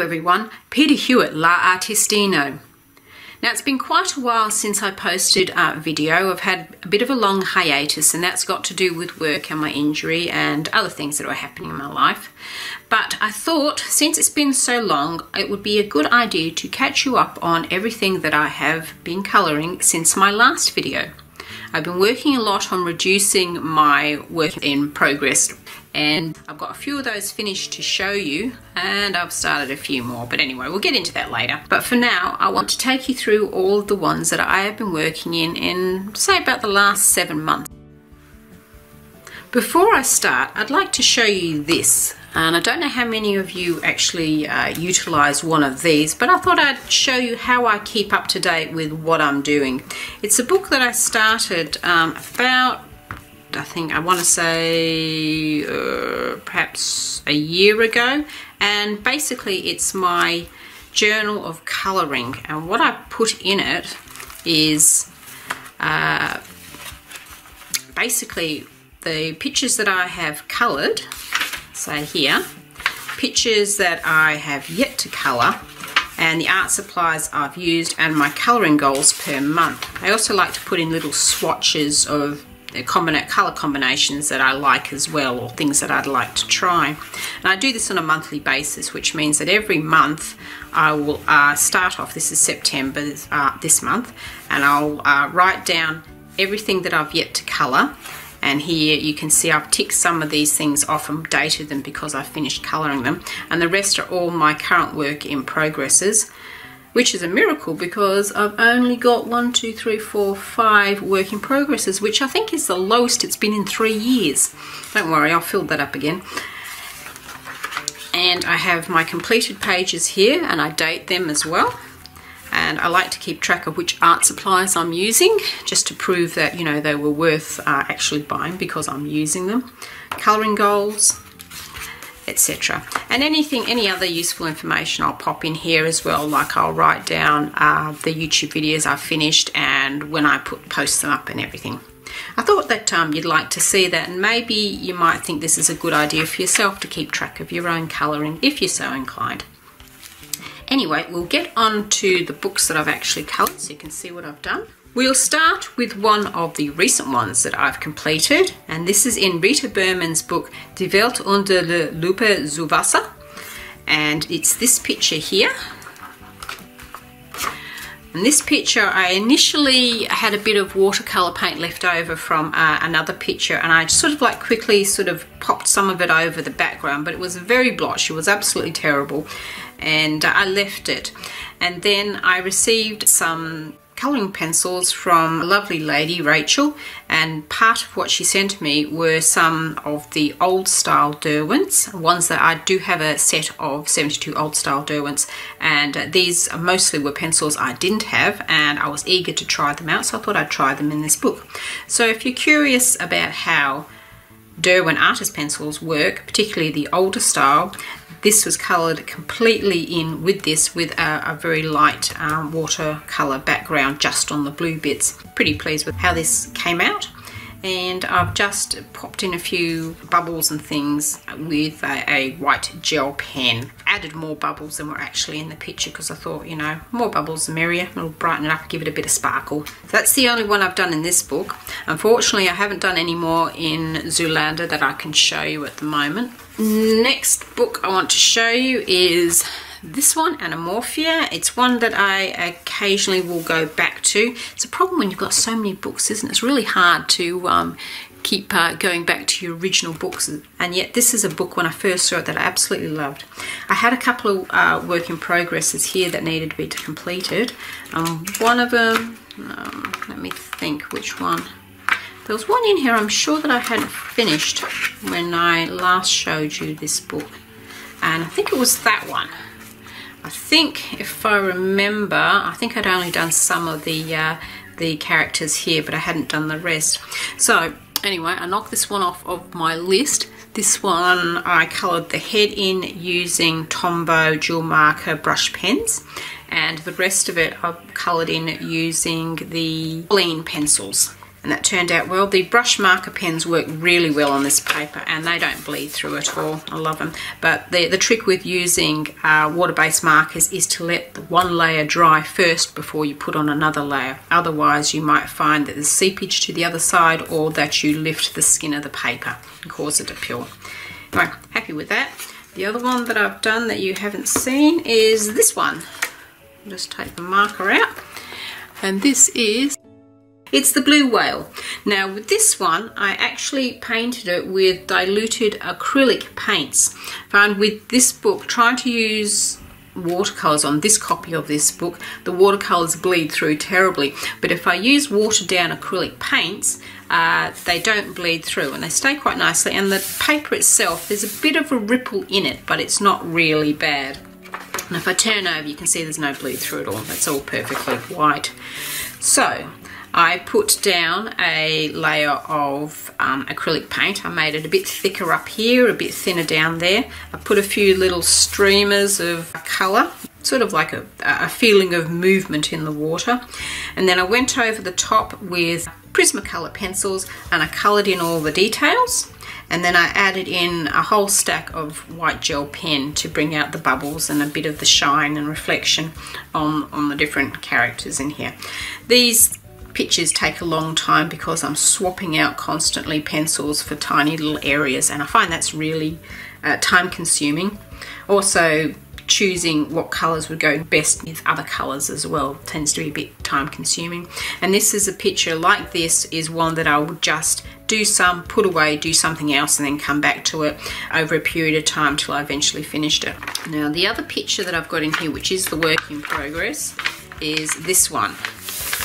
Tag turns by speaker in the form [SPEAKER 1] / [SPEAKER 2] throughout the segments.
[SPEAKER 1] everyone, Peter Hewitt, La Artistino. Now it's been quite a while since I posted a video. I've had a bit of a long hiatus, and that's got to do with work and my injury and other things that are happening in my life. But I thought, since it's been so long, it would be a good idea to catch you up on everything that I have been colouring since my last video. I've been working a lot on reducing my work in progress, and I've got a few of those finished to show you, and I've started a few more, but anyway, we'll get into that later. But for now, I want to take you through all of the ones that I have been working in say about the last 7 months. Before I start, I'd like to show you this, and I don't know how many of you actually utilize one of these, but I thought I'd show you how I keep up to date with what I'm doing. It's a book that I started about, I think I want to say perhaps a year ago, and basically it's my journal of colouring, and what I put in it is basically the pictures that I have coloured, say here, pictures that I have yet to colour, and the art supplies I've used, and my colouring goals per month. I also like to put in little swatches of colour combinations that I like as well, or things that I'd like to try. And I do this on a monthly basis, which means that every month I will start off, this is September this month, and I'll write down everything that I've yet to colour. And here you can see I've ticked some of these things off and dated them because I finished colouring them, and the rest are all my current work in progresses, which is a miracle because I've only got 1, 2, 3, 4, 5 work in progresses, which I think is the lowest it's been in 3 years. Don't worry, I'll fill that up again. And I have my completed pages here, and I date them as well. And I like to keep track of which art supplies I'm using, just to prove that, you know, they were worth actually buying because I'm using them. Colouring goals, etc. And any other useful information I'll pop in here as well, like I'll write down the YouTube videos I've finished and when I post them up and everything. I thought that you'd like to see that, and maybe you might think this is a good idea for yourself to keep track of your own colouring if you're so inclined. Anyway, we'll get on to the books that I've actually coloured so you can see what I've done. We'll start with one of the recent ones that I've completed, and this is in Rita Berman's book Die Welt unter der Lupe zu Wasser, and it's this picture here. And this picture, I initially had a bit of watercolour paint left over from another picture, and I sort of like quickly sort of popped some of it over the background, but it was very blotchy, it was absolutely terrible, and I left it. And then I received some colouring pencils from a lovely lady, Rachel, and part of what she sent me were some of the old style Derwents, ones that I do have a set of 72 old style Derwents, and these mostly were pencils I didn't have, and I was eager to try them out, so I thought I'd try them in this book. So if you're curious about how Derwent artist pencils work, particularly the older style, this was coloured completely in with this, with a very light watercolour background just on the blue bits. Pretty pleased with how this came out, and I've just popped in a few bubbles and things with a white gel pen. Added more bubbles than were actually in the picture because I thought, you know, more bubbles the merrier. It'll brighten it up, give it a bit of sparkle. So that's the only one I've done in this book. Unfortunately, I haven't done any more in Zoolander that I can show you at the moment. Next book I want to show you is this one, Anamorphia. It's one that I occasionally will go back to. It's a problem when you've got so many books, isn't it? It's really hard to keep going back to your original books, and yet this is a book when I first saw it that I absolutely loved. I had a couple of work in progresses here that needed to be completed. One of them, let me think which one. There was one in here I'm sure that I hadn't finished when I last showed you this book, and I think it was that one. I think, if I remember, I think I'd only done some of the characters here, but I hadn't done the rest. So anyway, I knocked this one off of my list. This one I coloured the head in using Tombow dual marker brush pens, and the rest of it I've coloured in using the Lean pencils. and that turned out well. The brush marker pens work really well on this paper, and they don't bleed through at all. I love them. But the trick with using water-based markers is to let the one layer dry first before you put on another layer. Otherwise you might find that there's seepage to the other side, or that you lift the skin of the paper and cause it to peel. Anyway, happy with that. The other one that I've done that you haven't seen is this one. I'll just take the marker out, and this is, it's the blue whale. Now with this one, I actually painted it with diluted acrylic paints. Found with this book, trying to use watercolors on this copy of this book, the watercolors bleed through terribly. But if I use watered down acrylic paints, they don't bleed through and they stay quite nicely. And the paper itself, there's a bit of a ripple in it, but it's not really bad. And if I turn over, you can see there's no bleed through at all. That's all perfectly white. So I put down a layer of acrylic paint. I made it a bit thicker up here, a bit thinner down there. I put a few little streamers of colour, sort of like a feeling of movement in the water. And then I went over the top with Prismacolor pencils and I coloured in all the details. And then I added in a whole stack of white gel pen to bring out the bubbles and a bit of the shine and reflection on the different characters in here. These pictures take a long time because I'm swapping out constantly pencils for tiny little areas, and I find that's really time consuming. Also, choosing what colours would go best with other colours as well tends to be a bit time consuming. And this is a picture like this is one that I would just do some, put away, do something else, and then come back to it over a period of time till I eventually finished it. Now the other picture that I've got in here, which is the work in progress, is this one.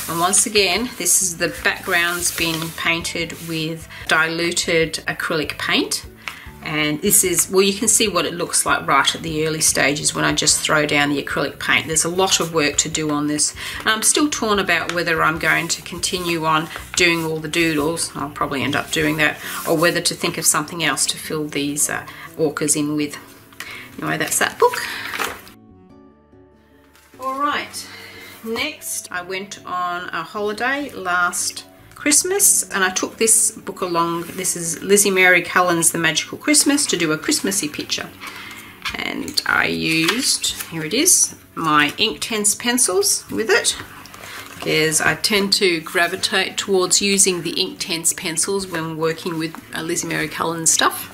[SPEAKER 1] And once again, this is the background's been painted with diluted acrylic paint. And this is, well, you can see what it looks like right at the early stages when I just throw down the acrylic paint. There's a lot of work to do on this. And I'm still torn about whether I'm going to continue on doing all the doodles. I'll probably end up doing that. Or whether to think of something else to fill these orcas in with. Anyway, that's that book. All right. Next, I went on a holiday last Christmas and I took this book along. This is Lizzie Mary Cullen's The Magical Christmas, to do a Christmassy picture. And I used, here it is, my Inktense pencils with it, because I tend to gravitate towards using the Inktense pencils when working with Lizzie Mary Cullen stuff.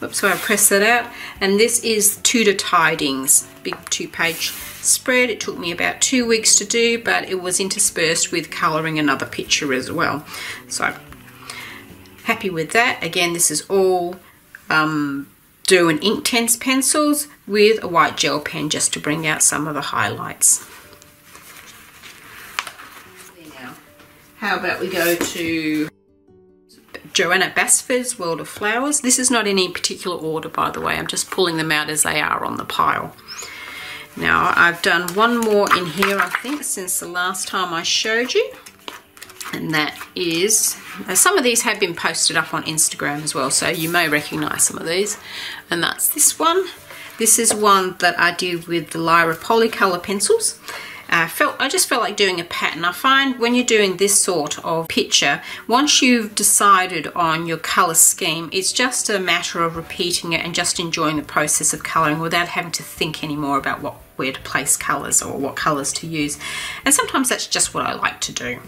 [SPEAKER 1] Oops, so I press that out. And this is Tudor Tidings, big 2-page spread. It took me about 2 weeks to do, but it was interspersed with colouring another picture as well. So happy with that. Again, this is all doing Inktense pencils with a white gel pen just to bring out some of the highlights. Now, how about we go to Johanna Basford's World of Flowers. This is not in any particular order, by the way. I'm just pulling them out as they are on the pile. Now, I've done one more in here, I think, since the last time I showed you. And that is, some of these have been posted up on Instagram as well, so you may recognise some of these. And that's this one. This is one that I did with the Lyra Polycolor pencils. I just felt like doing a pattern. I find when you're doing this sort of picture, once you've decided on your colour scheme, it's just a matter of repeating it and just enjoying the process of colouring without having to think anymore about where to place colours or what colours to use. And sometimes that's just what I like to do.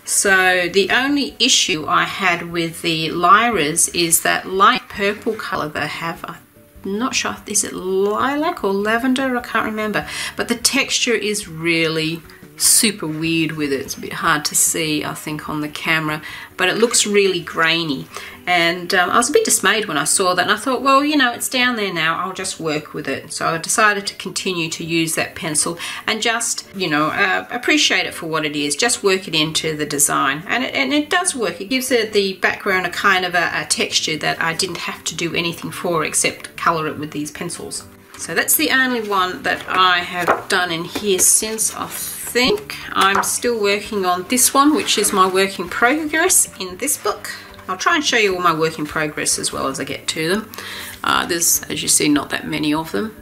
[SPEAKER 1] So the only issue I had with the Lyras is that light purple colour they have. I'm not sure, is it lilac or lavender? I can't remember. But the texture is really super weird with it. It's a bit hard to see, I think, on the camera, but it looks really grainy. And I was a bit dismayed when I saw that, and I thought, well, you know, it's down there now, I'll just work with it. So I decided to continue to use that pencil and just, you know, appreciate it for what it is, just work it into the design. And it does work. It gives it the background a kind of a texture that I didn't have to do anything for except colour it with these pencils. So that's the only one that I have done in here since. I think I'm still working on this one, which is my work in progress in this book. I'll try and show you all my work in progress as well as I get to them. There's, as you see, not that many of them.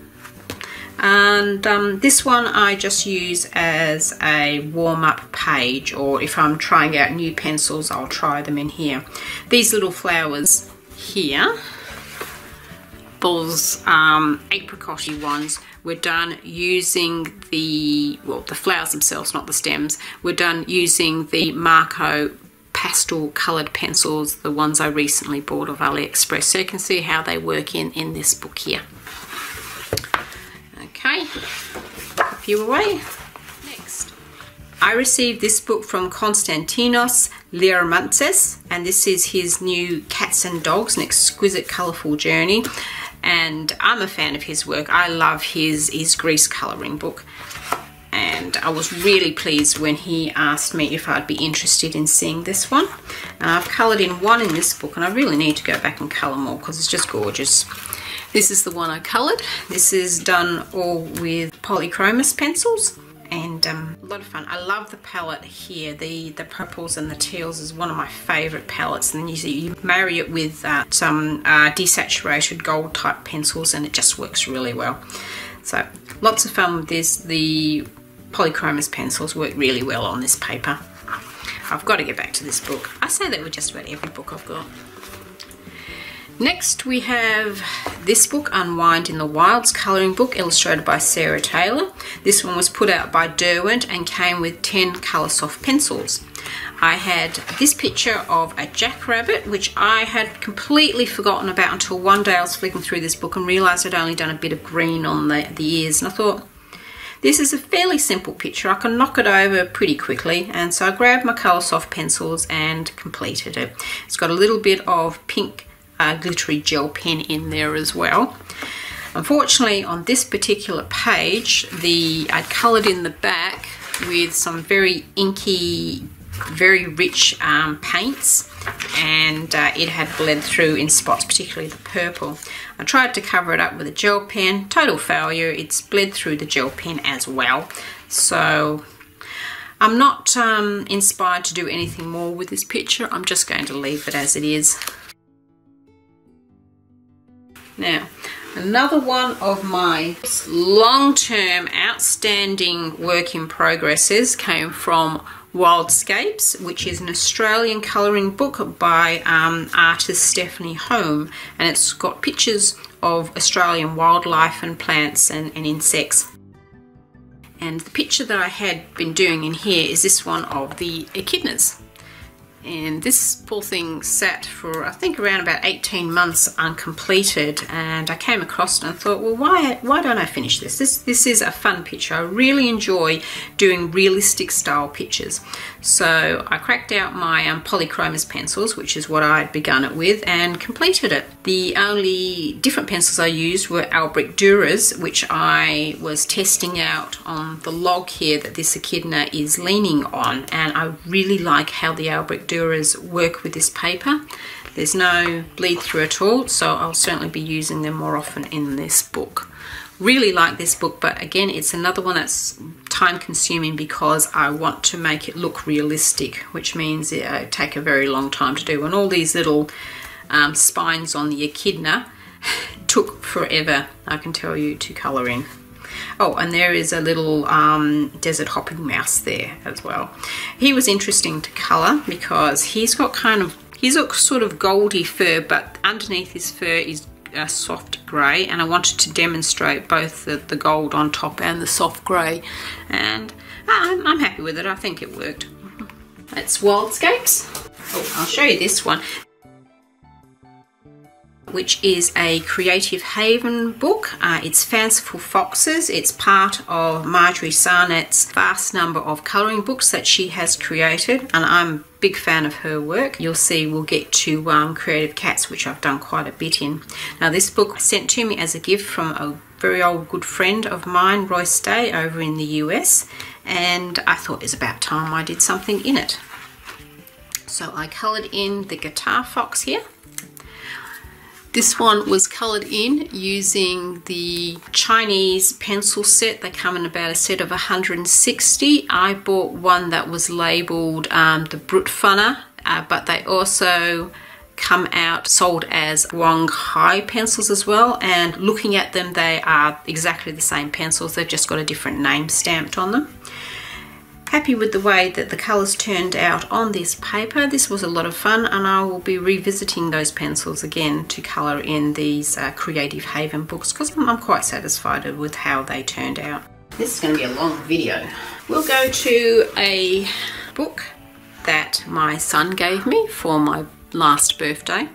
[SPEAKER 1] And this one I just use as a warm-up page, or if I'm trying out new pencils, I'll try them in here. These little flowers here, those apricot-y ones, were done using the flowers themselves, not the stems, were done using the Marco pastel coloured pencils, the ones I recently bought off AliExpress. So you can see how they work in this book here. Okay, a few away. Next, I received this book from Konstantinos Liarmantses, and this is his new Cats and Dogs, an exquisite colourful journey. And I'm a fan of his work. I love his grease colouring book. And I was really pleased when he asked me if I'd be interested in seeing this one. And I've coloured in one in this book, and I really need to go back and colour more because it's just gorgeous. This is the one I coloured. This is done all with Polychromos pencils, and a lot of fun. I love the palette here. The purples and the teals is one of my favourite palettes, and then you marry it with some desaturated gold type pencils, and it just works really well. So lots of fun with this. The Polychromos pencils work really well on this paper. I've got to get back to this book. I say that with just about every book I've got. Next we have this book, Unwind in the Wilds colouring book, illustrated by Sarah Taylor. This one was put out by Derwent and came with 10 Coloursoft pencils. I had this picture of a jackrabbit, which I had completely forgotten about until one day I was flicking through this book and realised I'd only done a bit of green on the ears, and I thought, this is a fairly simple picture, I can knock it over pretty quickly, and so I grabbed my Coloursoft pencils and completed it. It's got a little bit of pink glittery gel pen in there as well. Unfortunately, on this particular page, I coloured in the back with some very inky, very rich paints, and it had bled through in spots, particularly the purple. I tried to cover it up with a gel pen. Total failure. It's bled through the gel pen as well. So I'm not inspired to do anything more with this picture. I'm just going to leave it as it is. Now, another one of my long-term outstanding work in progresses came from Wildscapes, which is an Australian colouring book by artist Stephanie Home, and it's got pictures of Australian wildlife and plants and insects. And the picture that I had been doing in here is this one of the echidnas. And this poor thing sat for, I think, around about 18 months uncompleted, and I came across it and thought, well, why don't I finish this? This is a fun picture. I really enjoy doing realistic style pictures. So I cracked out my Polychromos pencils, which is what I'd begun it with, and completed it. The only different pencils I used were Albric Duras, which I was testing out on the log here that this echidna is leaning on, and I really like how the Albric Duras work with this paper. There's no bleed through at all, so I'll certainly be using them more often in this book. Really like this book, but again, it's another one that's time consuming because I want to make it look realistic, which means it take a very long time to do, and all these little spines on the echidna took forever, I can tell you, to colour in. Oh, and there is a little desert hopping mouse there as well. He was interesting to colour because he's got sort of goldy fur, but underneath his fur is a soft grey, and I wanted to demonstrate both the gold on top and the soft grey, and I'm happy with it. I think it worked. That's Wildscapes. Oh, I'll show you this one, which is a Creative Haven book. It's Fanciful Foxes. It's part of Marjorie Sarnett's vast number of colouring books that she has created, and I'm a big fan of her work. You'll see we'll get to Creative Cats, which I've done quite a bit in. Now, this book was sent to me as a gift from a very old good friend of mine, Royce Day, over in the US, and I thought it's about time I did something in it. So I coloured in the guitar fox here. This one was coloured in using the Chinese pencil set. They come in about a set of 160. I bought one that was labelled the Brutfunner, but they also come out sold as Wong Hai pencils as well, and looking at them, they are exactly the same pencils. They've just got a different name stamped on them. Happy with the way that the colours turned out on this paper. This was a lot of fun, and I will be revisiting those pencils again to colour in these Creative Haven books, because I'm quite satisfied with how they turned out. This is going to be a long video. We'll go to a book that my son gave me for my last birthday.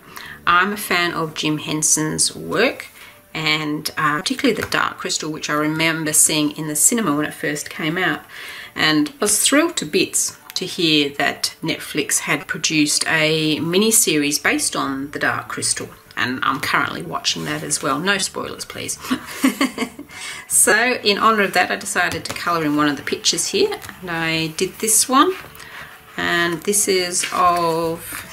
[SPEAKER 1] I'm a fan of Jim Henson's work, and particularly the Dark Crystal, which I remember seeing in the cinema when it first came out. And I was thrilled to bits to hear that Netflix had produced a mini-series based on the Dark Crystal, and I'm currently watching that as well. No spoilers, please. So in honour of that, I decided to colour in one of the pictures here, and I did this one, and this is of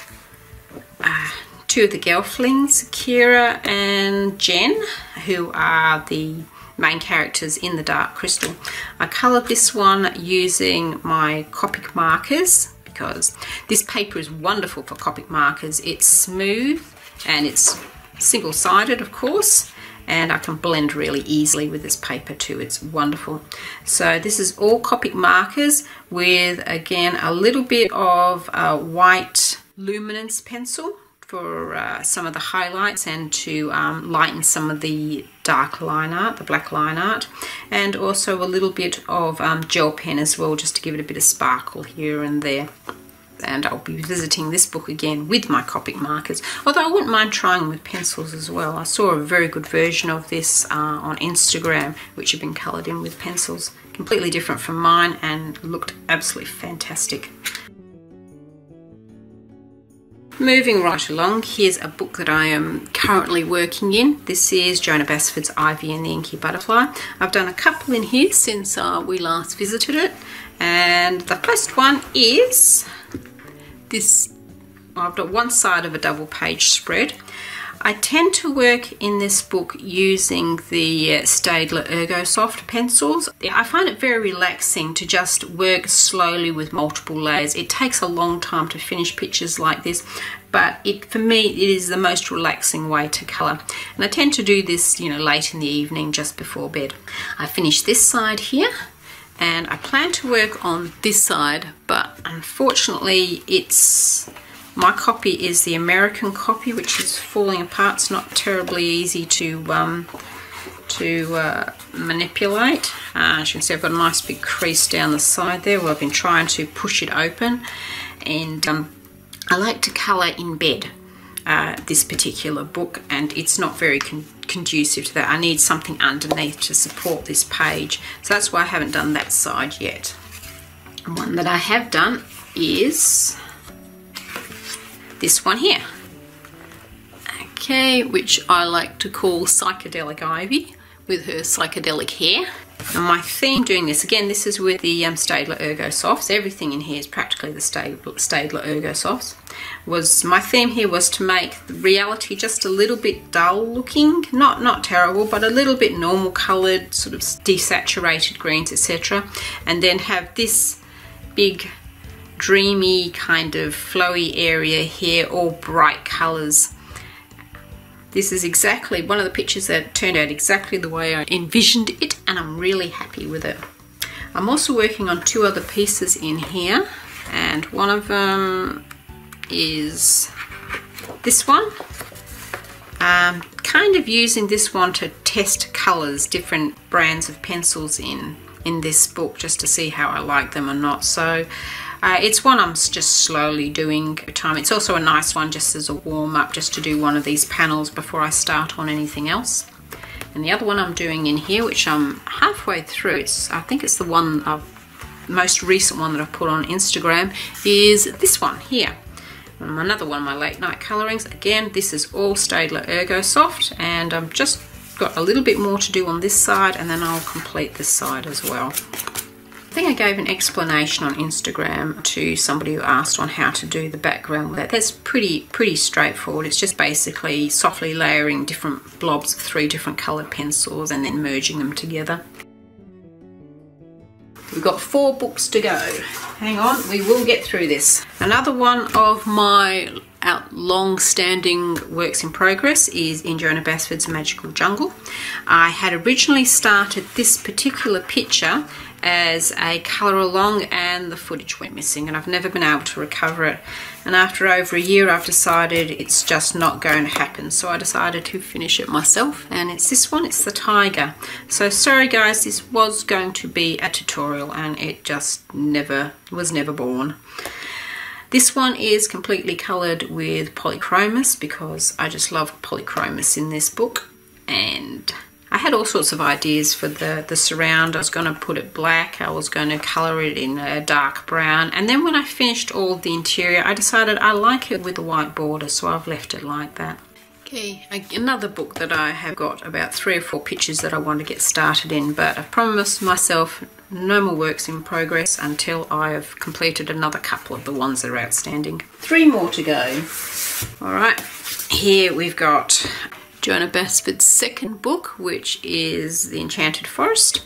[SPEAKER 1] two of the Gelflings, Kira and Jen, who are the main characters in the Dark Crystal. I coloured this one using my Copic markers, because this paper is wonderful for Copic markers. It's smooth and it's single-sided, of course, and I can blend really easily with this paper too. It's wonderful. So this is all Copic markers with, again, a little bit of white luminance pencil for some of the highlights and to lighten some of the dark line art, the black line art, and also a little bit of gel pen as well, just to give it a bit of sparkle here and there. And I'll be visiting this book again with my Copic markers, although I wouldn't mind trying with pencils as well. I saw a very good version of this on Instagram, which had been coloured in with pencils, completely different from mine, and looked absolutely fantastic. Moving right along, here's a book that I am currently working in. This is Johanna Basford's Ivy and the Inky Butterfly. I've done a couple in here since we last visited it, and the first one is this. I've got one side of a double page spread. I tend to work in this book using the Staedtler Ergosoft pencils. I find it very relaxing to just work slowly with multiple layers. It takes a long time to finish pictures like this, but for me it is the most relaxing way to colour. And I tend to do this, you know, late in the evening, just before bed. I finished this side here, and I plan to work on this side, but unfortunately my copy is the American copy, which is falling apart. It's not terribly easy to manipulate. As you can see, I've got a nice big crease down the side there where I've been trying to push it open. And I like to colour in bed this particular book, and it's not very conducive to that. I need something underneath to support this page, so that's why I haven't done that side yet. One that I have done is this one here, okay, which I like to call Psychedelic Ivy, with her psychedelic hair. And my theme doing this, again, this is with the Staedtler Ergosofts. Everything in here is practically the Staedtler Ergosofts. My theme here was to make the reality just a little bit dull looking, not terrible, but a little bit normal coloured, sort of desaturated greens, etc. And then have this big dreamy kind of flowy area here, all bright colours. This is exactly one of the pictures that turned out exactly the way I envisioned it, and I'm really happy with it. I'm also working on two other pieces in here, and one of them is this one. Kind of using this one to test colours, different brands of pencils in this book, just to see how I like them or not. So it's one I'm just slowly doing over time. It's also a nice one just as a warm-up, just to do one of these panels before I start on anything else. And the other one I'm doing in here, which I'm halfway through, I think it's the one most recent one that I've put on Instagram, is this one here. Another one of my late night colourings. Again, this is all Staedtler Ergosoft, and I've just got a little bit more to do on this side, and then I'll complete this side as well. I think I gave an explanation on Instagram to somebody who asked on how to do the background with that. That's pretty straightforward. It's just basically softly layering different blobs of 3 different coloured pencils and then merging them together. We've got 4 books to go. Hang on, we will get through this. Another one of my long-standing works in progress is in Johanna Basford's Magical Jungle. I had originally started this particular picture as a colour along and the footage went missing and I've never been able to recover it. And after over a year I've decided it's just not going to happen. So I decided to finish it myself, and it's this one, it's the tiger. So sorry guys, this was going to be a tutorial and it just was never born. This one is completely coloured with Polychromos because I just love Polychromos in this book, and I had all sorts of ideas for the surround. I was going to put it black, I was going to colour it in a dark brown, and then when I finished all the interior I decided I like it with a white border, so I've left it like that. Okay, another book that I have got about 3 or 4 pictures that I want to get started in, but I promised myself no more works in progress until I have completed another couple of the ones that are outstanding. 3 more to go. Alright, here we've got Johanna Basford's second book, which is The Enchanted Forest,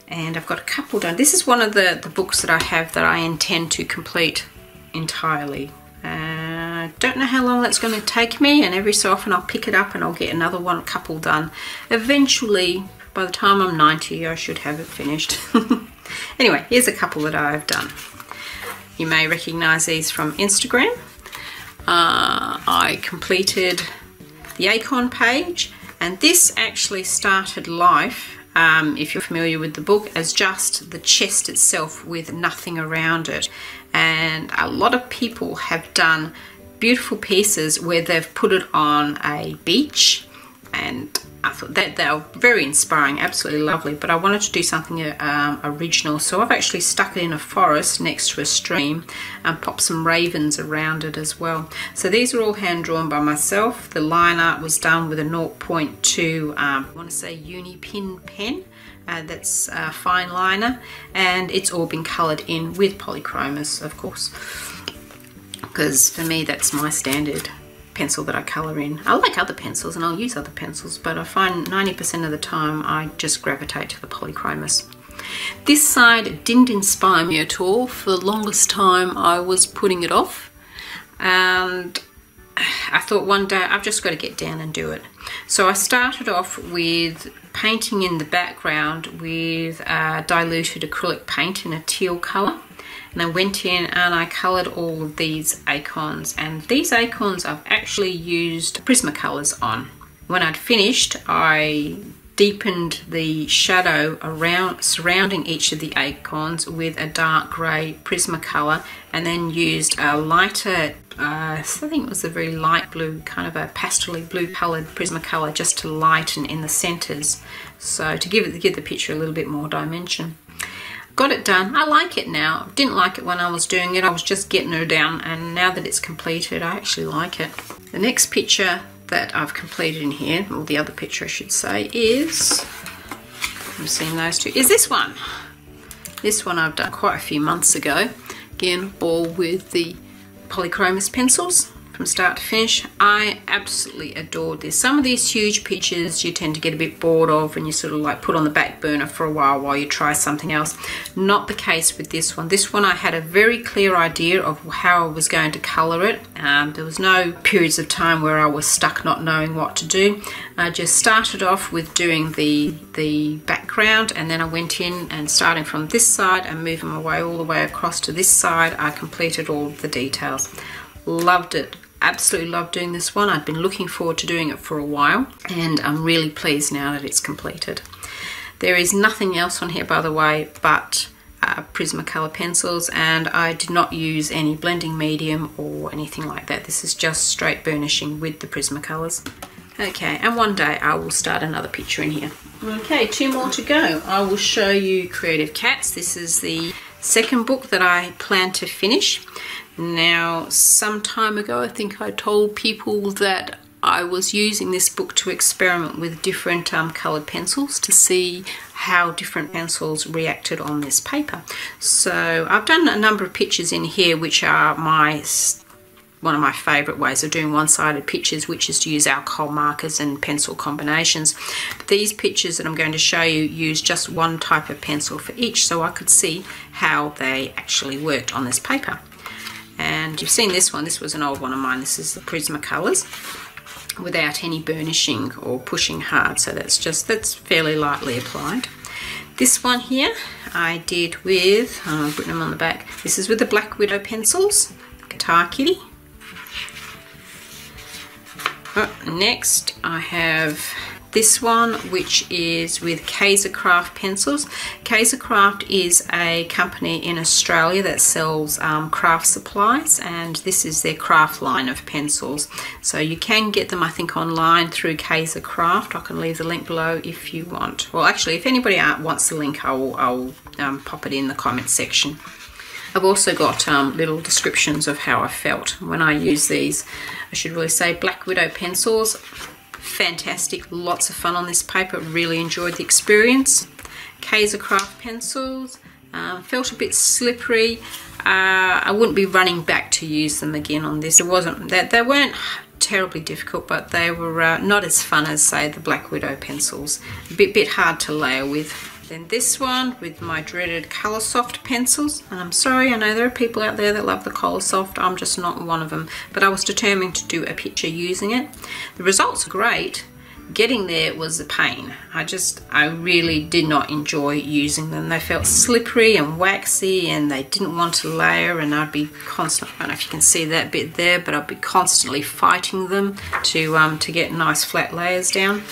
[SPEAKER 1] and I've got a couple done. This is one of the books that I have that I intend to complete entirely. I don't know how long that's going to take me, and every so often I'll pick it up and I'll get another couple done. Eventually, by the time I'm 90, I should have it finished. Anyway, here's a couple that I've done. You may recognise these from Instagram. I completed the Icon page, and this actually started life, if you're familiar with the book, as just the chest itself with nothing around it. And a lot of people have done beautiful pieces where they've put it on a beach, and I thought that they were very inspiring, absolutely lovely, but I wanted to do something original, so I've actually stuck it in a forest next to a stream and popped some ravens around it as well. So these are all hand drawn by myself. The line art was done with a 0.2 I want to say uni pin pen. That's a fine liner, and it's all been coloured in with Polychromos, of course, because for me that's my standard pencil that I colour in. I like other pencils and I'll use other pencils, but I find 90% of the time I just gravitate to the Polychromos. This side didn't inspire me at all. For the longest time I was putting it off, and I thought one day I've just got to get down and do it. So I started off with painting in the background with diluted acrylic paint in a teal colour. And I went in and I coloured all of these icons, and these icons I've actually used Prismacolors on. When I'd finished, I deepened the shadow surrounding each of the icons with a dark grey Prismacolor, and then used a lighter, I think it was a very light blue, kind of a pastel blue coloured Prismacolor, just to lighten in the centres, so to give the picture a little bit more dimension. Got it done. I like it now. Didn't like it when I was doing it. I was just getting her down, and now that it's completed, I actually like it. The next picture that I've completed in here, or the other picture I should say, is, I've seen those two, is this one. This one I've done quite a few months ago. Again, all with the Polychromos pencils from start to finish. I absolutely adored this. Some of these huge pictures you tend to get a bit bored of and you sort of like put on the back burner for a while you try something else. Not the case with this one. This one I had a very clear idea of how I was going to colour it. There was no periods of time where I was stuck not knowing what to do. I just started off with doing the background, and then I went in and starting from this side and moving my way all the way across to this side, I completed all of the details. Loved it. Absolutely loved doing this one. I'd been looking forward to doing it for a while, and I'm really pleased now that it's completed. There is nothing else on here, by the way, but Prismacolor pencils, and I did not use any blending medium or anything like that. This is just straight burnishing with the Prismacolors. Okay, and one day I will start another picture in here. Okay, 2 more to go. I will show you Creative Cats. This is the second book that I plan to finish. Now, some time ago, I think I told people that I was using this book to experiment with different coloured pencils to see how different pencils reacted on this paper. So I've done a number of pictures in here which are one of my favourite ways of doing one-sided pictures, which is to use alcohol markers and pencil combinations. But these pictures that I'm going to show you use just one type of pencil for each, so I could see how they actually worked on this paper. And you've seen this one. This was an old one of mine. This is the Prismacolors, without any burnishing or pushing hard. So that's fairly lightly applied. This one here I did with, I've written them on the back. This is with the Black Widow pencils, Guitar Kitty. Next I have this one, which is with Kaiser pencils. Kaiser is a company in Australia that sells craft supplies, and this is their craft line of pencils. So you can get them, I think, online through Kaiser. I can leave the link below if you want. Well, actually, if anybody wants the link, I'll pop it in the comment section. I've also got little descriptions of how I felt when I use these. I should really say Black Widow pencils. Fantastic, lots of fun on this paper, really enjoyed the experience. Kaiser pencils, felt a bit slippery. I wouldn't be running back to use them again on this. It wasn't that they weren't terribly difficult, but they were not as fun as, say, the Black Widow pencils. A bit hard to layer with. Then this one with my dreaded Coloursoft pencils, and I'm sorry, I know there are people out there that love the Coloursoft, I'm just not one of them, but I was determined to do a picture using it. The results are great. Getting there was a pain. I really did not enjoy using them. They felt slippery and waxy, and they didn't want to layer, and I'd be constantly, I don't know if you can see that bit there, but I'd be constantly fighting them to get nice flat layers down.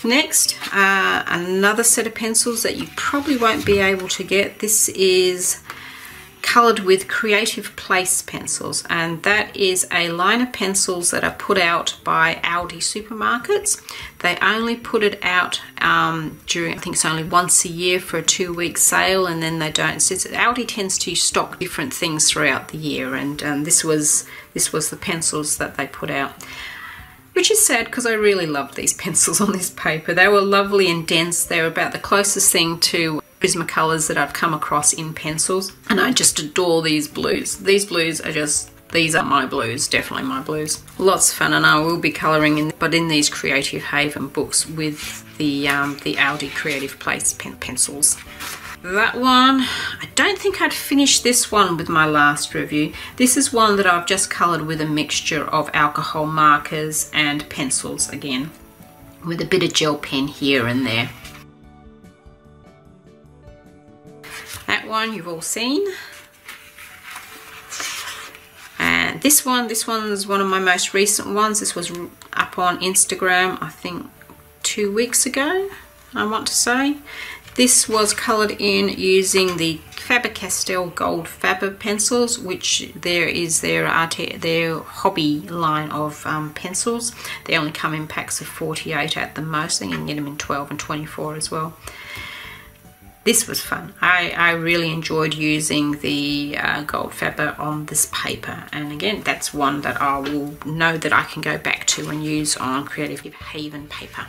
[SPEAKER 1] Next, another set of pencils that you probably won't be able to get. This is coloured with Creative Place pencils, and that is a line of pencils that are put out by Aldi supermarkets. They only put it out during, I think it's only once a year for a 2-week sale, and then they don't. So Aldi tends to stock different things throughout the year, and this was the pencils that they put out. Which is sad, because I really loved these pencils on this paper. They were lovely and dense. They were about the closest thing to Prismacolors that I've come across in pencils. And I just adore these blues. These blues are these are my blues, definitely my blues. Lots of fun, and I will be colouring in these Creative Haven books with the Aldi Creative Place pencils. That one, I don't think I'd finished this one with my last review. This is one that I've just coloured with a mixture of alcohol markers and pencils again, with a bit of gel pen here and there. That one you've all seen. And this one's one of my most recent ones. This was up on Instagram, I think 2 weeks ago, I want to say. This was coloured in using the Faber Castell Gold Faber pencils, which is their hobby line of pencils. They only come in packs of 48 at the most. You can get them in 12 and 24 as well. This was fun. I really enjoyed using the Gold Faber on this paper, and again, that's one that I will know that I can go back to and use on Creative Haven paper.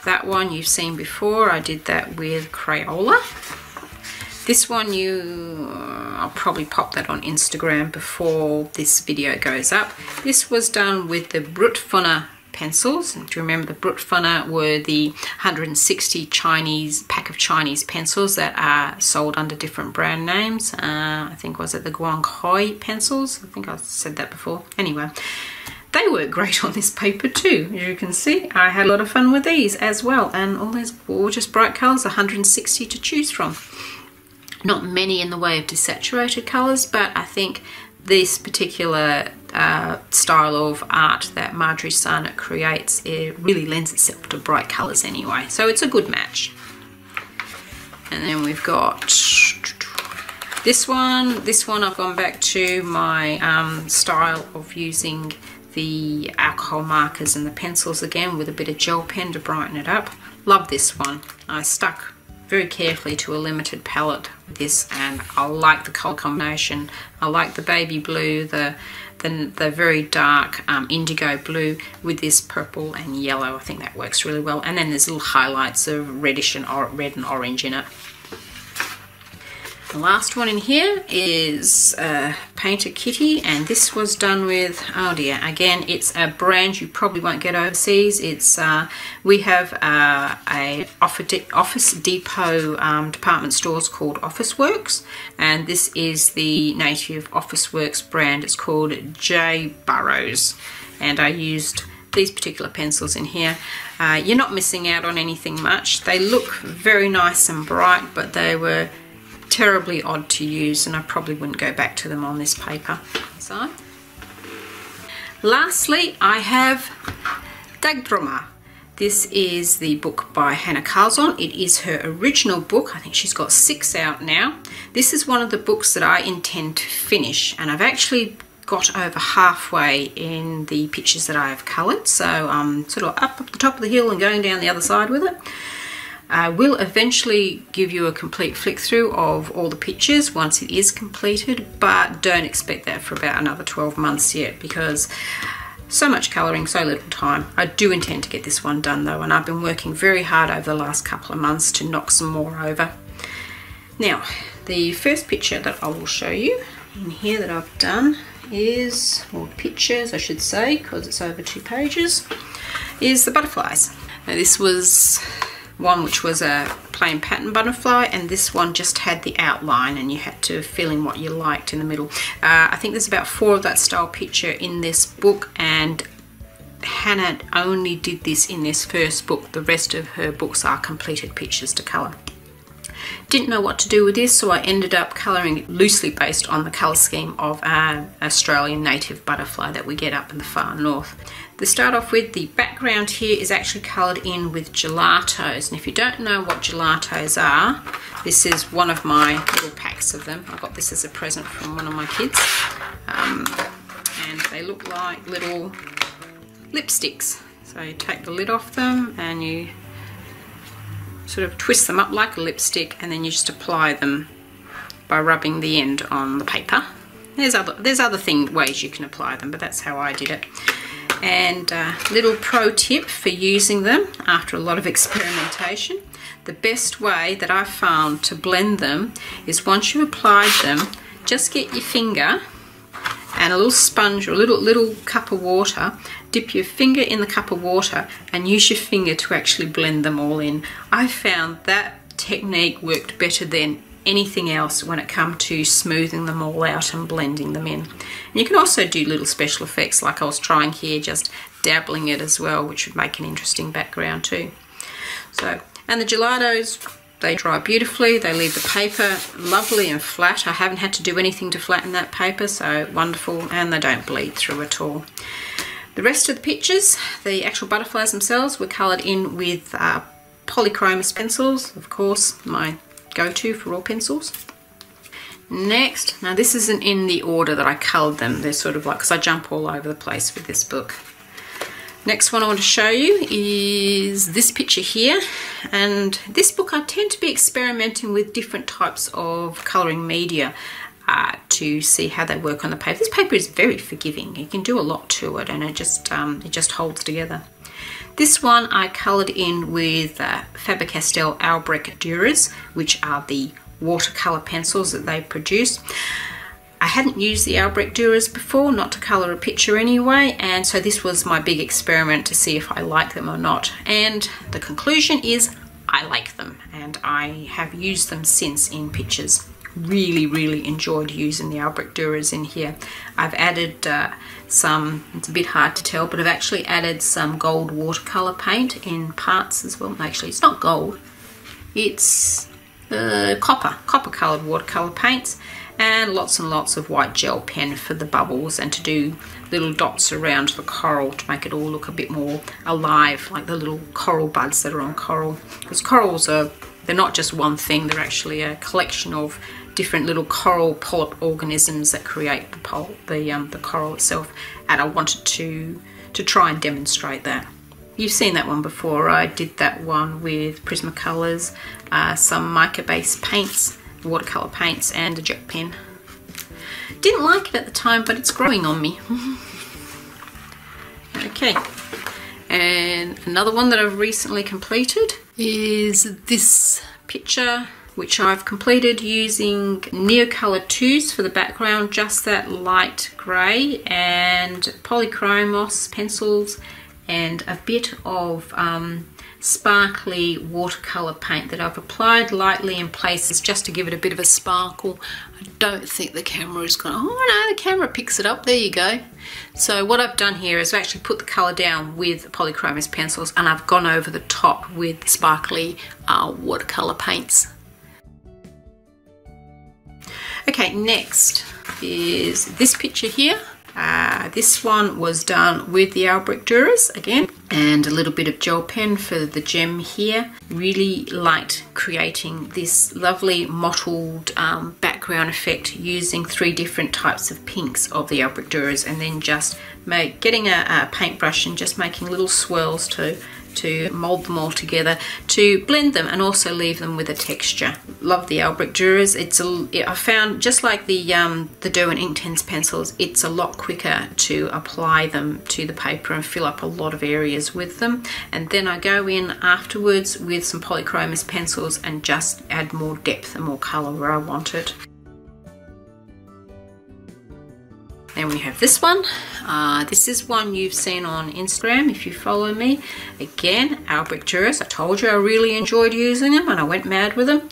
[SPEAKER 1] That one you've seen before. I did that with Crayola. This one I'll probably pop that on Instagram before this video goes up. This was done with the Brutfunner pencils. Do you remember the Brutfunner were the 160 pack of Chinese pencils that are sold under different brand names? I think, was it the Guanghui pencils? I think I said that before. Anyway. They work great on this paper too, as you can see. I had a lot of fun with these as well, and all these gorgeous bright colours, 160 to choose from. Not many in the way of desaturated colours, but I think this particular style of art that Marjorie Sarnett creates, it really lends itself to bright colours anyway, so it's a good match. And then we've got this one. This one I've gone back to my style of using the alcohol markers and the pencils again with a bit of gel pen to brighten it up. Love this one. I stuck very carefully to a limited palette with this, and I like the colour combination. I like the baby blue, the very dark indigo blue with this purple and yellow. I think that works really well. And then there's little highlights of reddish and red and orange in it. The last one in here is Painter Kitty, and this was done with, oh dear, again, it's a brand you probably won't get overseas. It's we have a Office Depot department stores called Officeworks, and this is the native Officeworks brand. It's called J. Burrows, and I used these particular pencils in here. You're not missing out on anything much. They look very nice and bright, but they were terribly odd to use, and I probably wouldn't go back to them on this paper. So, lastly, I have Dagdroma. This is the book by Hannah Carlson. It is her original book. I think she's got 6 out now. This is one of the books that I intend to finish, and I've actually got over halfway in the pictures that I have coloured, so I'm sort of up the top of the hill and going down the other side with it. I will eventually give you a complete flick through of all the pictures once it is completed, but don't expect that for about another 12 months yet, because so much colouring, so little time. I do intend to get this one done though, and I've been working very hard over the last couple of months to knock some more over. Now, the first picture that I will show you in here that I've done is, or pictures I should say, because it's over 2 pages, is the butterflies. Now this was one which was a plain pattern butterfly, and this one just had the outline and you had to fill in what you liked in the middle. I think there's about 4 of that style picture in this book, and Hannah only did this in this first book. The rest of her books are completed pictures to colour. Didn't know what to do with this, so I ended up colouring it loosely based on the colour scheme of an Australian native butterfly that we get up in the far north. To start off with, the background here is actually coloured in with gelatos, and if you don't know what gelatos are, this is one of my little packs of them. I got this as a present from one of my kids, and they look like little lipsticks. So you take the lid off them and you sort of twist them up like a lipstick, and then you just apply them by rubbing the end on the paper. There's other ways you can apply them, but that's how I did it. And little pro tip for using them after a lot of experimentation: the best way that I've found to blend them is, once you've applied them, just get your finger and a little sponge or a little cup of water, dip your finger in the cup of water and use your finger to actually blend them all in. I found that technique worked better than anything else when it comes to smoothing them all out and blending them in. And you can also do little special effects like I was trying here, just dabbling it as well, which would make an interesting background too. So, and the gelatos, they dry beautifully, they leave the paper lovely and flat. I haven't had to do anything to flatten that paper, so wonderful, and they don't bleed through at all. The rest of the pictures, the actual butterflies themselves, were coloured in with Polychromos pencils, of course, my go-to for all pencils. Next, now this isn't in the order that I coloured them, they're sort of like, because I jump all over the place with this book. Next one I want to show you is this picture here, and this book I tend to be experimenting with different types of colouring media to see how they work on the paper. This paper is very forgiving, you can do a lot to it, and it just holds together. This one I coloured in with Faber Castell Albrecht Durers, which are the watercolour pencils that they produce. I hadn't used the Albrecht Durers before, not to colour a picture anyway, and so this was my big experiment to see if I like them or not. And the conclusion is I like them, and I have used them since in pictures. Really enjoyed using the Albrecht Durers in here. I've added some, it's a bit hard to tell, but I've actually added some gold watercolour paint in parts as well. Actually, it's not gold, it's copper coloured watercolour paints, and lots of white gel pen for the bubbles and to do little dots around the coral to make it all look a bit more alive, like the little coral buds that are on coral. Because corals they're not just one thing, they're actually a collection of different little coral polyp organisms that create the coral itself, and I wanted to try and demonstrate that. You've seen that one before. I did that one with Prismacolors, some mica-based paints, watercolour paints, and a jet pen. Didn't like it at the time, but it's growing on me. Okay, and another one that I've recently completed is this picture. which I've completed using Neocolor 2s for the background, just that light grey, and Polychromos pencils, and a bit of sparkly watercolour paint that I've applied lightly in places just to give it a bit of a sparkle. I don't think the camera is going to, oh no, the camera picks it up, there you go. So what I've done here is I've actually put the colour down with Polychromos pencils, and I've gone over the top with sparkly watercolour paints. Okay, next is this picture here. This one was done with the Albrecht Dürers again, and a little bit of gel pen for the gem here. Really liked creating this lovely mottled background effect using 3 different types of pinks of the Albrecht Dürers, and then just getting a paintbrush and just making little swirls to mold them all together to blend them and also leave them with a texture. Love the Albrecht Dürers. I found, just like the Derwent Inktense pencils, it's a lot quicker to apply them to the paper and fill up a lot of areas with them. And then I go in afterwards with some Polychromos pencils and just add more depth and more colour where I want it. Then we have this one. This is one you've seen on Instagram if you follow me. Again, Albrecht Dürers. I told you I really enjoyed using them and I went mad with them.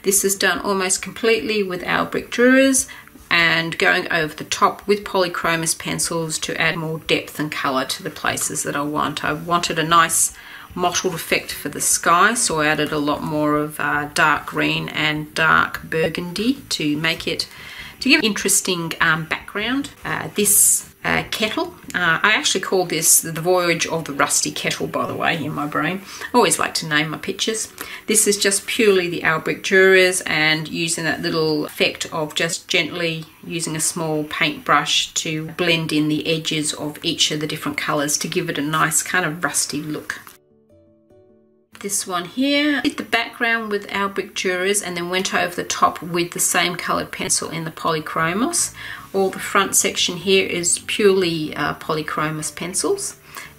[SPEAKER 1] This is done almost completely with Albrecht Dürers and going over the top with Polychromos pencils to add more depth and colour to the places that I want. I wanted a nice mottled effect for the sky, so I added a lot more of dark green and dark burgundy to make it, to give an interesting background. This kettle, I actually call this the Voyage of the Rusty Kettle, by the way, in my brain. I always like to name my pictures. This is just purely the Albrecht Dürers, and using that little effect of just gently using a small paintbrush to blend in the edges of each of the different colours to give it a nice kind of rusty look. This one here, did the background with Albrecht Dürers and then went over the top with the same coloured pencil in the Polychromos. All the front section here is purely Polychromos pencils,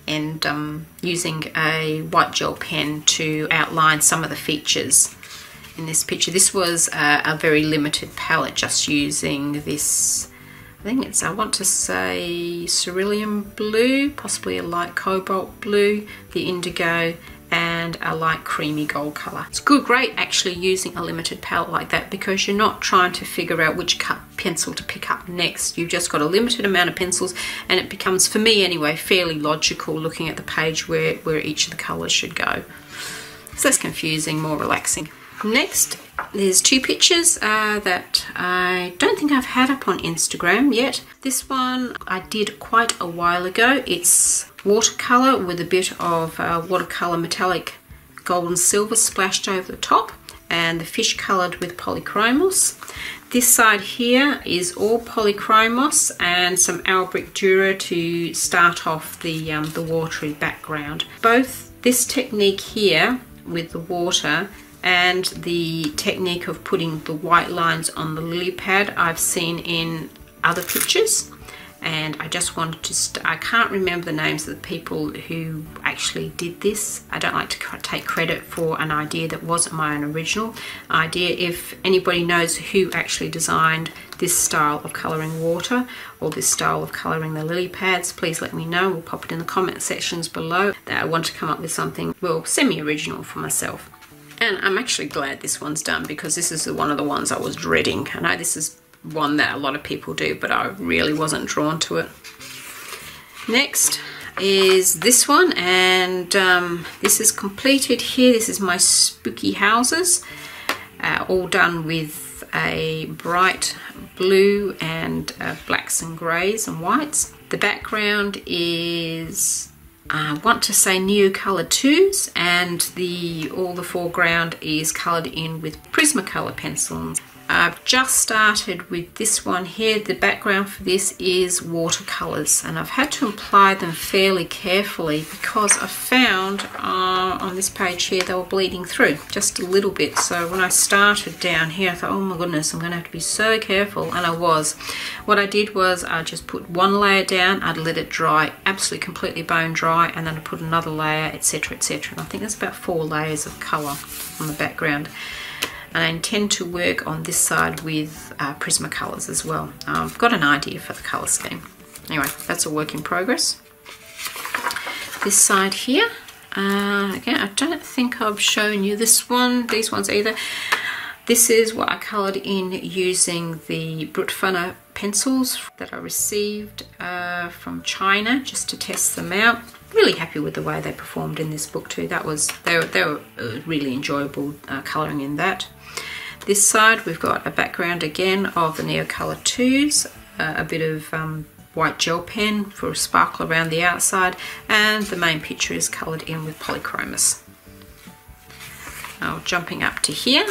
[SPEAKER 1] and using a white gel pen to outline some of the features in this picture. This was a very limited palette, just using this, I think it's, I want to say cerulean blue, possibly a light cobalt blue, the indigo, and a light creamy gold colour. It's great actually using a limited palette like that, because you're not trying to figure out which pencil to pick up next. You've just got a limited amount of pencils, and it becomes, for me anyway, fairly logical looking at the page where each of the colours should go. So less confusing, more relaxing. Next, there's 2 pictures that I don't think I've had up on Instagram yet. This one I did quite a while ago. It's watercolour with a bit of watercolour metallic gold and silver splashed over the top, and the fish coloured with Polychromos. This side here is all Polychromos and some Albrecht Dürer to start off the watery background. Both this technique here with the water and the technique of putting the white lines on the lily pad I've seen in other pictures, and I just wanted to I can't remember the names of the people who actually did this. I don't like to take credit for an idea that wasn't my own original idea. If anybody knows who actually designed this style of colouring water or this style of colouring the lily pads, please let me know. We'll pop it in the comment sections below. That I want to come up with something, well, semi-original for myself. And I'm actually glad this one's done, because this is one of the ones I was dreading. I know this is one that a lot of people do, but I really wasn't drawn to it. Next is this one, and this is completed here. This is my spooky houses, all done with a bright blue and blacks and greys and whites. The background is, I want to say, Neocolor 2s, and all the foreground is coloured in with Prismacolor pencils. I've just started with this one here. The background for this is watercolours, and I've had to apply them fairly carefully because I found on this page here they were bleeding through just a little bit. So when I started down here I thought, oh my goodness, I'm going to have to be so careful, and I was. What I did was I just put one layer down, I'd let it dry absolutely completely bone dry, and then I put another layer, etc, etc, and I think there's about 4 layers of colour on the background. and I intend to work on this side with Prismacolors as well. I've got an idea for the colour scheme. Anyway, that's a work in progress. This side here, again, I don't think I've shown you these ones either. This is what I coloured in using the Brutfunner pencils that I received from China just to test them out. Really happy with the way they performed in this book too. They were really enjoyable colouring in that. This side we've got a background again of the Neocolor 2s, a bit of white gel pen for a sparkle around the outside, and the main picture is coloured in with Polychromos. Now jumping up to here,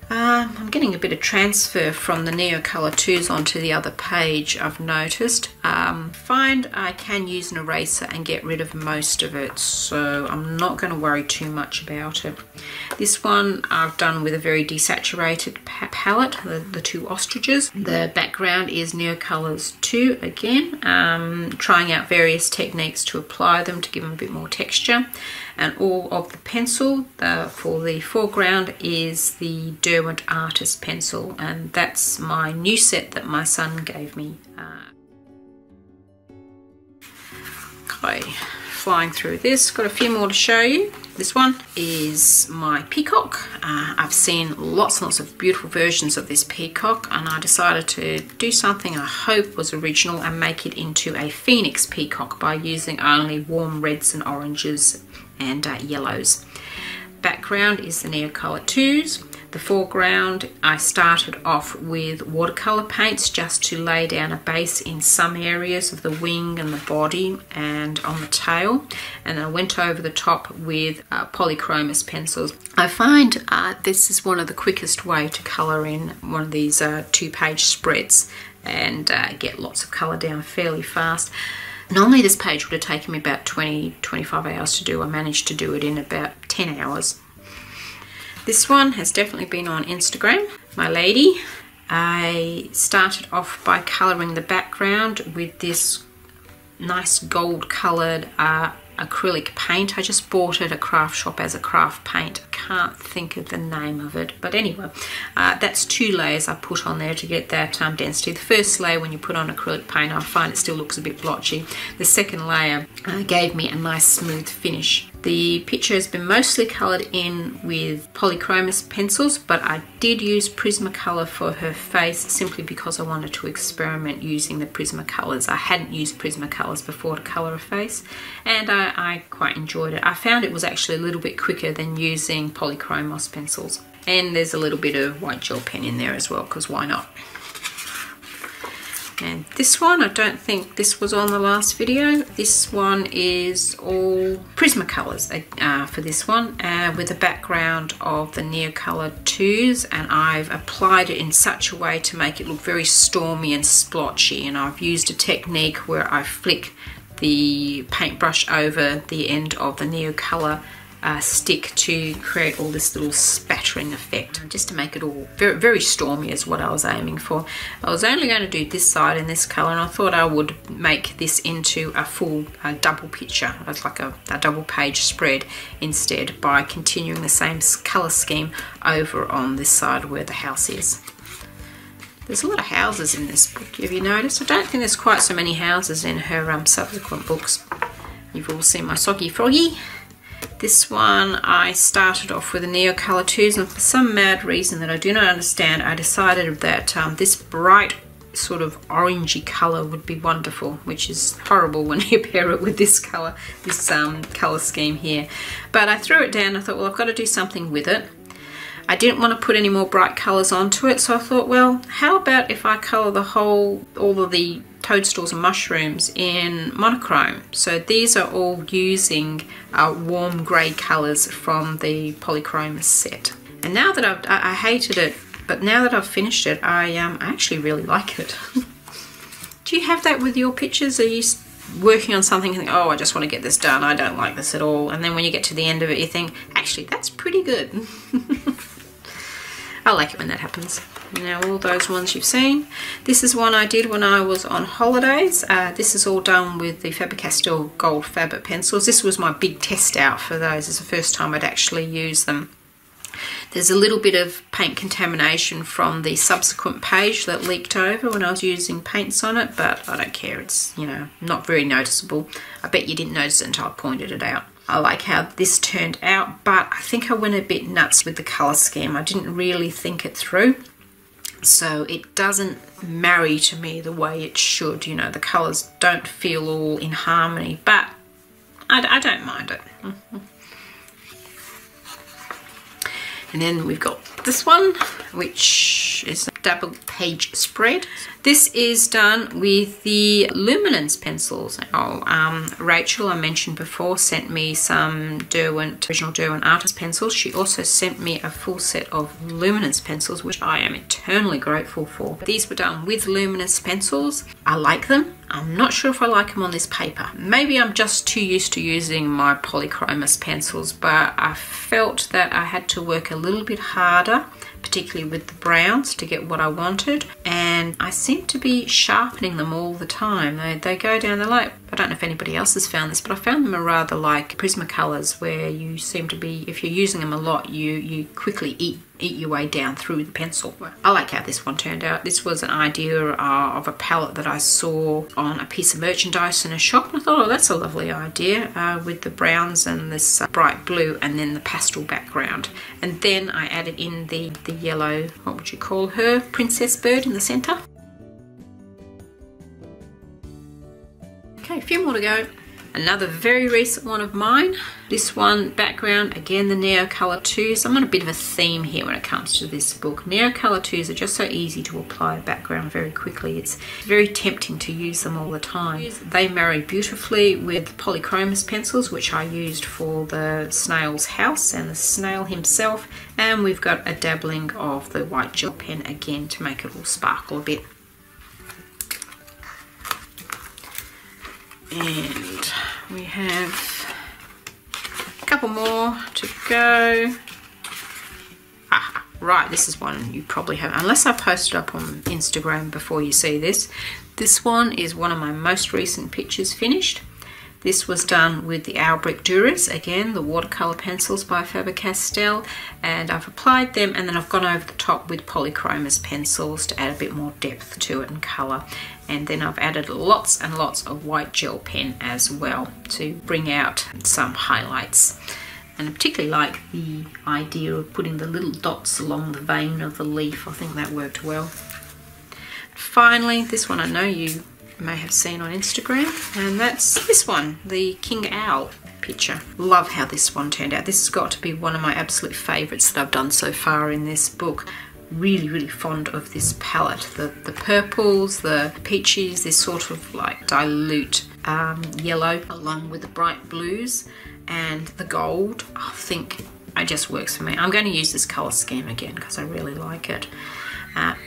[SPEAKER 1] I'm getting a bit of transfer from the Neocolor 2s onto the other page, I've noticed. Find I can use an eraser and get rid of most of it, so I'm not going to worry too much about it. This one I've done with a very desaturated palette, the two ostriches. The background is Neocolors 2 again, trying out various techniques to apply them to give them a bit more texture. And all of the pencil for the foreground is the Derwent Artist pencil, and that's my new set that my son gave me. Okay, flying through this, got a few more to show you. This one is my Peacock. I've seen lots and lots of beautiful versions of this Peacock, and I decided to do something I hope was original and make it into a Phoenix Peacock by using only warm reds and oranges and yellows. Background is the Neocolor 2s. The foreground, I started off with watercolor paints just to lay down a base in some areas of the wing and the body and on the tail, and I went over the top with Polychromos pencils. I find this is one of the quickest way to colour in one of these two-page spreads and get lots of colour down fairly fast. Normally this page would have taken me about 20-25 hours to do. I managed to do it in about 10 hours. This one has definitely been on Instagram. My lady. I started off by colouring the background with this nice gold coloured acrylic paint. I just bought it at a craft shop as a craft paint. I can't think of the name of it, but anyway, that's 2 layers I put on there to get that density. The first layer, when you put on acrylic paint, I find it still looks a bit blotchy. The second layer gave me a nice smooth finish. The picture has been mostly coloured in with Polychromos pencils, but I did use Prismacolor for her face simply because I wanted to experiment using the Prismacolors. I hadn't used Prismacolors before to colour a face, and I quite enjoyed it. I found it was actually a little bit quicker than using Polychromos pencils. And there's a little bit of white gel pen in there as well, because why not? And this one, I don't think this was on the last video. This one is all Prismacolors for this one, with a background of the Neocolor 2s, and I've applied it in such a way to make it look very stormy and splotchy, and I've used a technique where I flick the paintbrush over the end of the Neocolor stick to create all this little spattering effect, just to make it all very, very stormy is what I was aiming for. I was only going to do this side in this colour, and I thought I would make this into a full double picture. It's like a double page spread instead, by continuing the same colour scheme over on this side where the house is. There's a lot of houses in this book, have you noticed? I don't think there's quite so many houses in her subsequent books. You've all seen my Soggy Froggy. This one I started off with the Neocolor 2s, and for some mad reason that I do not understand, I decided that this bright sort of orangey colour would be wonderful, which is horrible when you pair it with this colour, this colour scheme here. But I threw it down. I thought, well, I've got to do something with it. I didn't want to put any more bright colours onto it, so I thought, well, how about if I colour all of the toadstools and mushrooms in monochrome? So these are all using warm grey colours from the Polychromos set. And now that I hated it, but now that I've finished it, I actually really like it. Do you have that with your pictures? Are you working on something and think, oh, I just want to get this done, I don't like this at all, and then when you get to the end of it you think, actually that's pretty good. I like it when that happens. Now all those ones you've seen. This is one I did when I was on holidays. This is all done with the Faber Castell Gold Faber pencils. This was my big test out for those. It's the first time I'd actually used them. There's a little bit of paint contamination from the subsequent page that leaked over when I was using paints on it, but I don't care. It's, you know, not very noticeable. I bet you didn't notice it until I pointed it out. I like how this turned out, but I think I went a bit nuts with the colour scheme. I didn't really think it through. So it doesn't marry to me the way it should. You know, the colours don't feel all in harmony, but I don't mind it. And then we've got this one, which is a double page spread. This is done with the luminance pencils. Now, Rachel, I mentioned before, sent me some original Derwent artist pencils. She also sent me a full set of luminance pencils, which I am eternally grateful for. These were done with luminance pencils. I like them. I'm not sure if I like them on this paper. Maybe I'm just too used to using my Polychromos pencils, but I felt that I had to work a little bit harder, particularly with the browns, to get what I wanted, and I seem to be sharpening them all the time. They go down the light. I don't know if anybody else has found this, but I found them are rather like Prismacolors, where you seem to be, if you're using them a lot, you quickly eat your way down through the pencil. I like how this one turned out. This was an idea of a palette that I saw on a piece of merchandise in a shop, and I thought, oh, that's a lovely idea, with the browns and this bright blue and then the pastel background. And then I added in the yellow, what would you call her, princess bird in the centre. Okay, a few more to go. Another very recent one of mine. This one, background, again, the Neocolor 2s. I'm on a bit of a theme here when it comes to this book. Neocolor 2s are just so easy to apply background very quickly. It's very tempting to use them all the time. They marry beautifully with Polychromos pencils, which I used for the snail's house and the snail himself. And we've got a dabbling of the white gel pen again to make it all sparkle a bit. And we have a couple more to go. Right, this is one you probably have, unless I posted up on Instagram before you see this. This one is one of my most recent pictures finished. This was done with the Brick Duras, again, the watercolour pencils by Faber Castell, and I've applied them and then I've gone over the top with Polychromos pencils to add a bit more depth to it and colour. And then I've added lots and lots of white gel pen as well to bring out some highlights. And I particularly like the idea of putting the little dots along the vein of the leaf. I think that worked well. Finally, this one I know you may have seen on Instagram, and that's this one, the King Owl picture. Love how this one turned out. This has got to be one of my absolute favourites that I've done so far in this book. Really fond of this palette. The purples, the peaches, this sort of like dilute yellow, along with the bright blues and the gold. I think it just works for me. I'm going to use this colour scheme again because I really like it.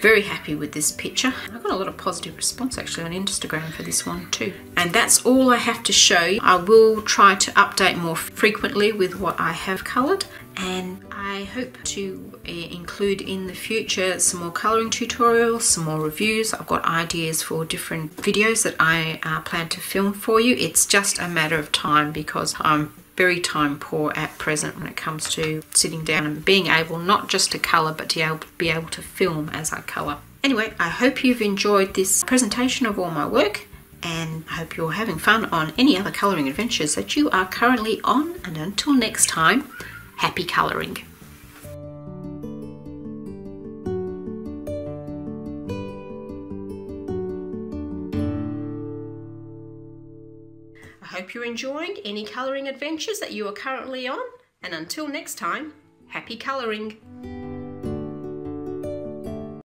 [SPEAKER 1] Very happy with this picture. I've got a lot of positive response actually on Instagram for this one too. And that's all I have to show you. I will try to update more frequently with what I have coloured, and I hope to include in the future some more colouring tutorials, some more reviews. I've got ideas for different videos that I plan to film for you. It's just a matter of time because I'm very time poor at present when it comes to sitting down and being able not just to colour but to be able to film as I colour. Anyway, I hope you've enjoyed this presentation of all my work, and I hope you're having fun on any other colouring adventures that you are currently on, and until next time, happy colouring. I hope you're enjoying any colouring adventures that you are currently on, and until next time, happy colouring!